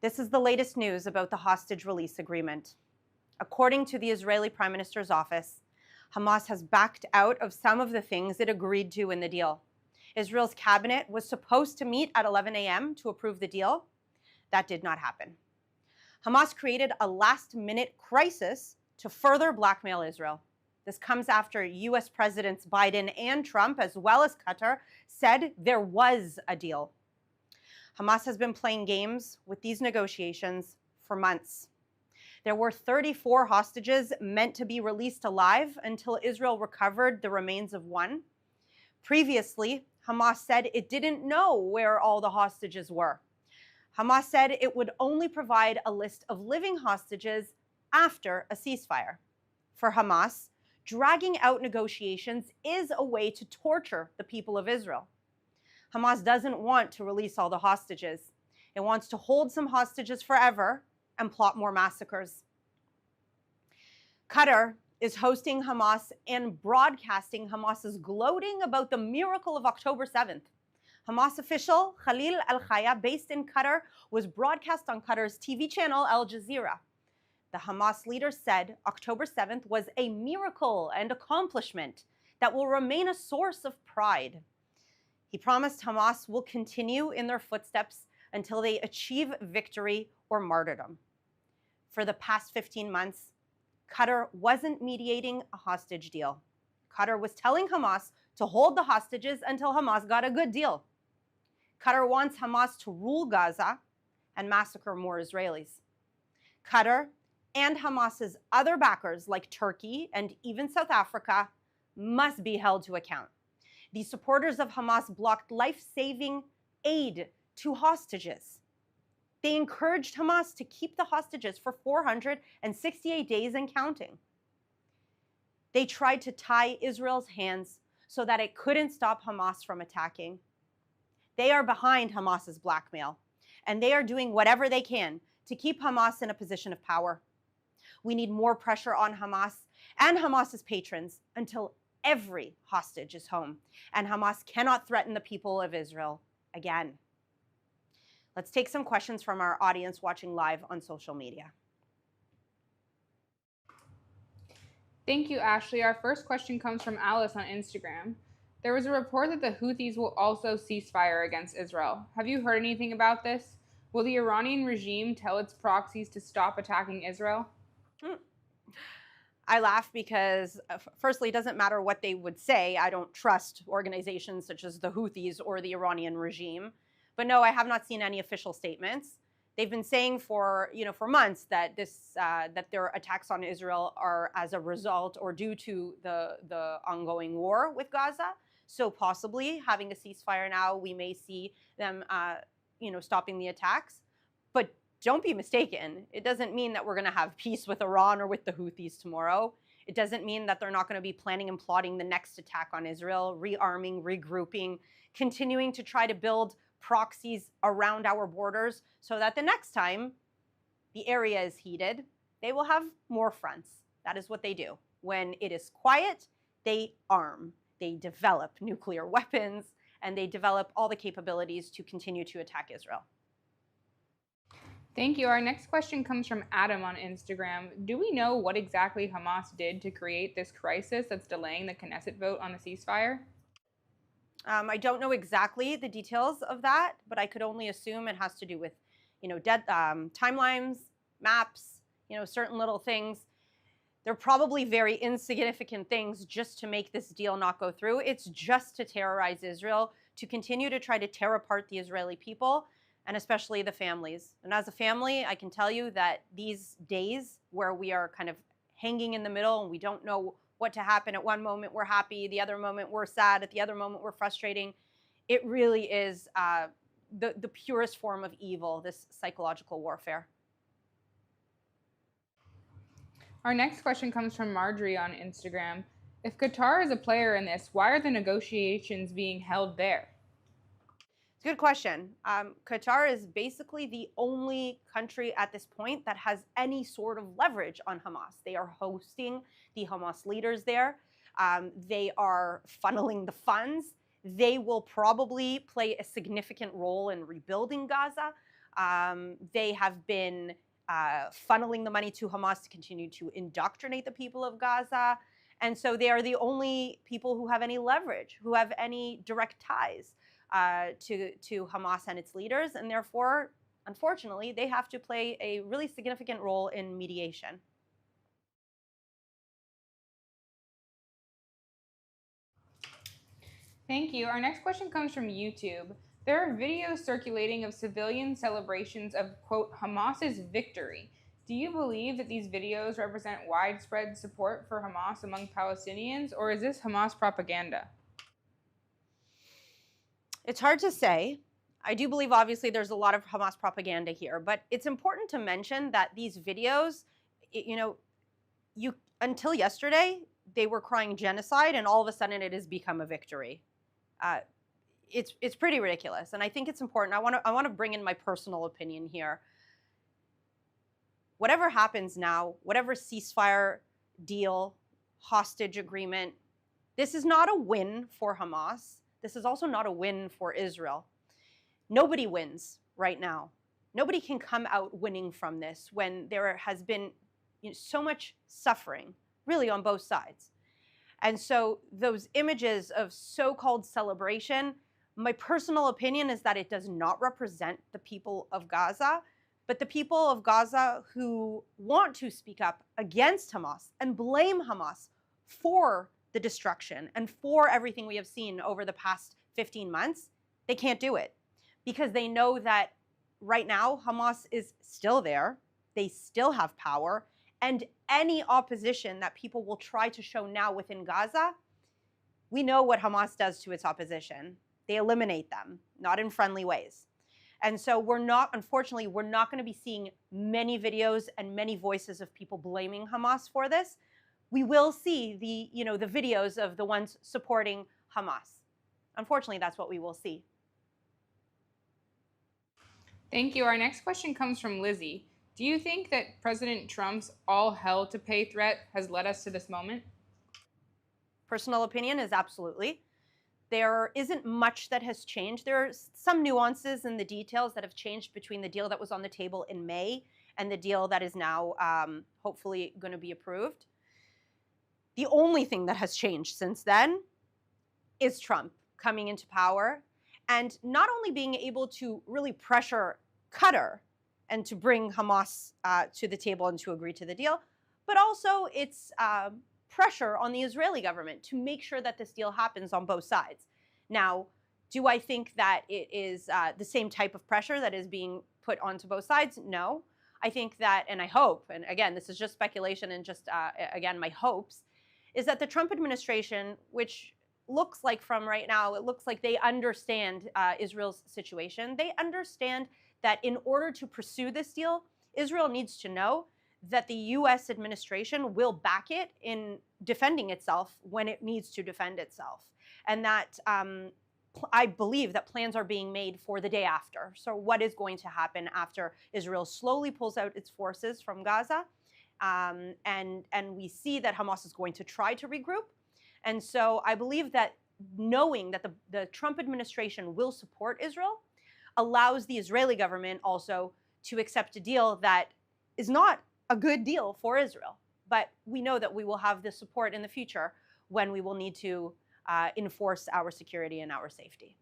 This is the latest news about the hostage release agreement. According to the Israeli Prime Minister's office, Hamas has backed out of some of the things it agreed to in the deal. Israel's cabinet was supposed to meet at 11 a.m. to approve the deal. That did not happen. Hamas created a last-minute crisis to further blackmail Israel. This comes after U.S. Presidents Biden and Trump, as well as Qatar, said there was a deal. Hamas has been playing games with these negotiations for months. There were 34 hostages meant to be released alive until Israel recovered the remains of one. Previously, Hamas said it didn't know where all the hostages were. Hamas said it would only provide a list of living hostages after a ceasefire. For Hamas, dragging out negotiations is a way to torture the people of Israel. Hamas doesn't want to release all the hostages. It wants to hold some hostages forever and plot more massacres. Qatar is hosting Hamas and broadcasting Hamas's gloating about the miracle of October 7th. Hamas official Khalil al-Khaya, based in Qatar, was broadcast on Qatar's TV channel Al Jazeera. The Hamas leader said October 7th was a miracle and accomplishment that will remain a source of pride. He promised Hamas will continue in their footsteps until they achieve victory or martyrdom. For the past 15 months, Qatar wasn't mediating a hostage deal. Qatar was telling Hamas to hold the hostages until Hamas got a good deal. Qatar wants Hamas to rule Gaza and massacre more Israelis. Qatar and Hamas's other backers, like Turkey and even South Africa, must be held to account. The supporters of Hamas blocked life-saving aid to hostages. They encouraged Hamas to keep the hostages for 468 days and counting. They tried to tie Israel's hands so that it couldn't stop Hamas from attacking. They are behind Hamas's blackmail, and they are doing whatever they can to keep Hamas in a position of power. We need more pressure on Hamas and Hamas's patrons until every hostage is home, and Hamas cannot threaten the people of Israel again. Let's take some questions from our audience watching live on social media. Thank you, Ashley. Our first question comes from Alice on Instagram. There was a report that the Houthis will also cease fire against Israel. Have you heard anything about this? Will the Iranian regime tell its proxies to stop attacking Israel? I laugh because, firstly, it doesn't matter what they would say. I don't trust organizations such as the Houthis or the Iranian regime. But no, I have not seen any official statements. They've been saying for months that that their attacks on Israel are as a result or due to the ongoing war with Gaza. So possibly having a ceasefire now, we may see them stopping the attacks. But don't be mistaken. It doesn't mean that we're going to have peace with Iran or with the Houthis tomorrow. It doesn't mean that they're not going to be planning and plotting the next attack on Israel, rearming, regrouping, continuing to try to build proxies around our borders so that the next time the area is heated, they will have more fronts. That is what they do. When it is quiet, they arm, they develop nuclear weapons, and they develop all the capabilities to continue to attack Israel. Thank you. Our next question comes from Adam on Instagram. Do we know what exactly Hamas did to create this crisis that's delaying the Knesset vote on the ceasefire? I don't know exactly the details of that, but I could only assume it has to do with, timelines, maps, certain little things. They're probably very insignificant things just to make this deal not go through. It's just to terrorize Israel, to continue to try to tear apart the Israeli people, and especially the families. And as a family, I can tell you that these days where we are kind of hanging in the middle and we don't know what to happen, at one moment we're happy, the other moment we're sad, at the other moment we're frustrating, it really is the purest form of evil, this psychological warfare. Our next question comes from Marjorie on Instagram. If Qatar is a player in this, why are the negotiations being held there? It's a good question. Qatar is basically the only country at this point that has any sort of leverage on Hamas. They are hosting the Hamas leaders there. They are funneling the funds. They will probably play a significant role in rebuilding Gaza. They have been funneling the money to Hamas to continue to indoctrinate the people of Gaza. And so they are the only people who have any leverage, who have any direct ties to Hamas and its leaders. And therefore, unfortunately, they have to play a really significant role in mediation. Thank you. Our next question comes from YouTube. There are videos circulating of civilian celebrations of, quote, Hamas's victory. Do you believe that these videos represent widespread support for Hamas among Palestinians, or is this Hamas propaganda? It's hard to say. I do believe, obviously, there's a lot of Hamas propaganda here, but it's important to mention that these videos, until yesterday, they were crying genocide, and all of a sudden it has become a victory. It's pretty ridiculous, and I think it's important. I want to bring in my personal opinion here. Whatever happens now, whatever ceasefire deal, hostage agreement, this is not a win for Hamas. This is also not a win for Israel. Nobody wins right now. Nobody can come out winning from this when there has been so much suffering, really, on both sides. And so those images of so-called celebration, my personal opinion is that it does not represent the people of Gaza, but the people of Gaza who want to speak up against Hamas and blame Hamas for the destruction and for everything we have seen over the past 15 months, they can't do it because they know that right now Hamas is still there, they still have power, and any opposition that people will try to show now within Gaza, we know what Hamas does to its opposition. They eliminate them, not in friendly ways. And so unfortunately, we're not going to be seeing many videos and many voices of people blaming Hamas for this. We will see the videos of the ones supporting Hamas. Unfortunately, that's what we will see. Thank you. Our next question comes from Lizzie. Do you think that President Trump's all hell to pay threat has led us to this moment? Personal opinion is absolutely. There isn't much that has changed. There are some nuances in the details that have changed between the deal that was on the table in May and the deal that is now hopefully going to be approved. The only thing that has changed since then is Trump coming into power and not only being able to really pressure Qatar and to bring Hamas to the table and to agree to the deal, but also its pressure on the Israeli government to make sure that this deal happens on both sides. Now, do I think that it is the same type of pressure that is being put onto both sides? No. I think that, and I hope, and again, this is just speculation and just, again, my hopes, is that the Trump administration, which looks like from right now, it looks like they understand Israel's situation. They understand that in order to pursue this deal, Israel needs to know that the U.S. administration will back it in defending itself when it needs to defend itself. And that I believe that plans are being made for the day after. So what is going to happen after Israel slowly pulls out its forces from Gaza? And we see that Hamas is going to try to regroup. And so I believe that knowing that the Trump administration will support Israel allows the Israeli government also to accept a deal that is not a good deal for Israel. But we know that we will have the support in the future when we will need to enforce our security and our safety.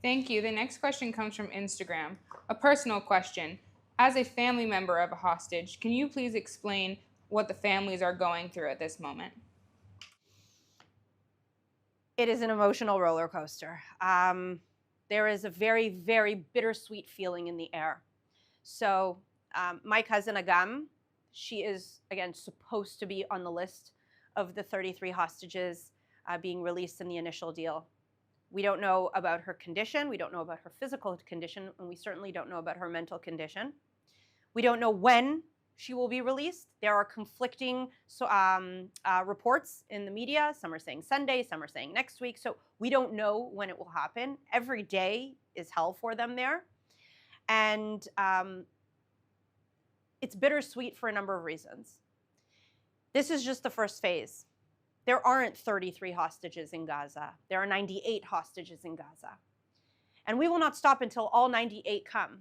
Thank you. The next question comes from Instagram. A personal question. As a family member of a hostage, can you please explain what the families are going through at this moment? It is an emotional roller coaster. There is a very, very bittersweet feeling in the air. So my cousin Agam, she is, again, supposed to be on the list of the 33 hostages being released in the initial deal. We don't know about her condition. We don't know about her physical condition, and we certainly don't know about her mental condition. We don't know when she will be released. There are conflicting reports in the media. Some are saying Sunday, some are saying next week. So we don't know when it will happen. Every day is hell for them there. And it's bittersweet for a number of reasons. This is just the first phase. There aren't 33 hostages in Gaza. There are 98 hostages in Gaza. And we will not stop until all 98 come.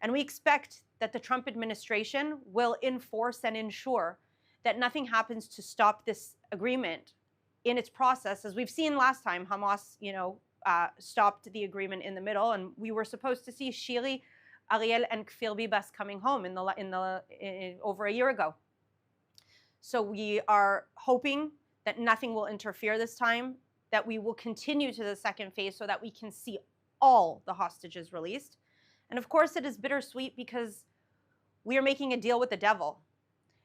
And we expect that the Trump administration will enforce and ensure that nothing happens to stop this agreement in its process. As we've seen last time, Hamas, stopped the agreement in the middle, and we were supposed to see Shiri, Ariel, and Kfir Bibas coming home over a year ago. So we are hoping that nothing will interfere this time, that we will continue to the second phase so that we can see all the hostages released. And of course, it is bittersweet because we are making a deal with the devil.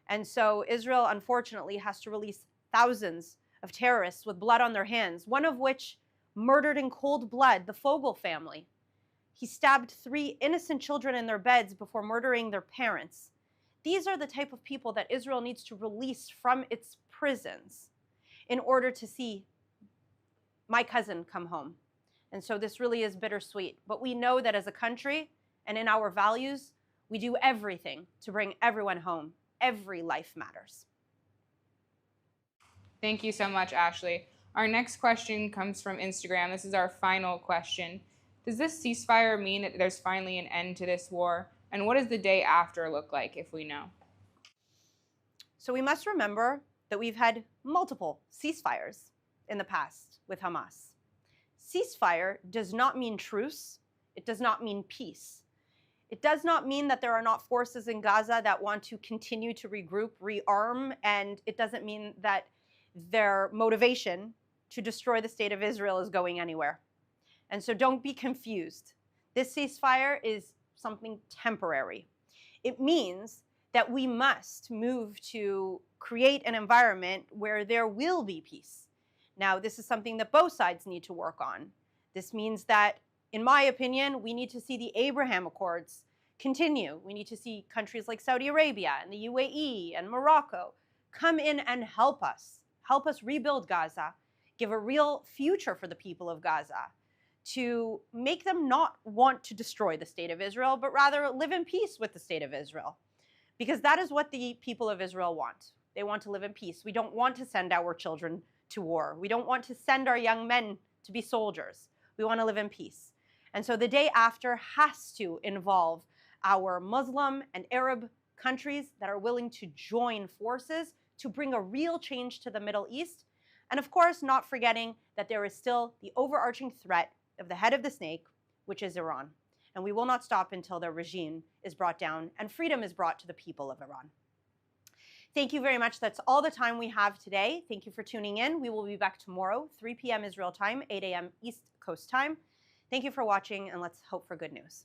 And so Israel, unfortunately, has to release thousands of terrorists with blood on their hands, one of which murdered in cold blood the Fogel family. He stabbed 3 innocent children in their beds before murdering their parents. These are the type of people that Israel needs to release from its prisons in order to see my cousin come home. And so this really is bittersweet. But we know that as a country and in our values, we do everything to bring everyone home. Every life matters. Thank you so much, Ashley. Our next question comes from Instagram. This is our final question. Does this ceasefire mean that there's finally an end to this war? And what does the day after look like, if we know? So we must remember that we've had multiple ceasefires in the past with Hamas. Ceasefire does not mean truce. It does not mean peace. It does not mean that there are not forces in Gaza that want to continue to regroup, rearm, and it doesn't mean that their motivation to destroy the state of Israel is going anywhere. And so don't be confused. This ceasefire is something temporary. It means that we must move to create an environment where there will be peace. Now, this is something that both sides need to work on. This means that, in my opinion, we need to see the Abraham Accords continue. We need to see countries like Saudi Arabia and the UAE and Morocco come in and help us rebuild Gaza, give a real future for the people of Gaza, to make them not want to destroy the state of Israel, but rather live in peace with the state of Israel. Because that is what the people of Israel want. They want to live in peace. We don't want to send our children to war. We don't want to send our young men to be soldiers. We want to live in peace. And so the day after has to involve our Muslim and Arab countries that are willing to join forces to bring a real change to the Middle East. And of course, not forgetting that there is still the overarching threat of the head of the snake, which is Iran. And we will not stop until their regime is brought down and freedom is brought to the people of Iran. Thank you very much. That's all the time we have today. Thank you for tuning in. We will be back tomorrow, 3 p.m. Israel time, 8 a.m. East Coast time. Thank you for watching, and let's hope for good news.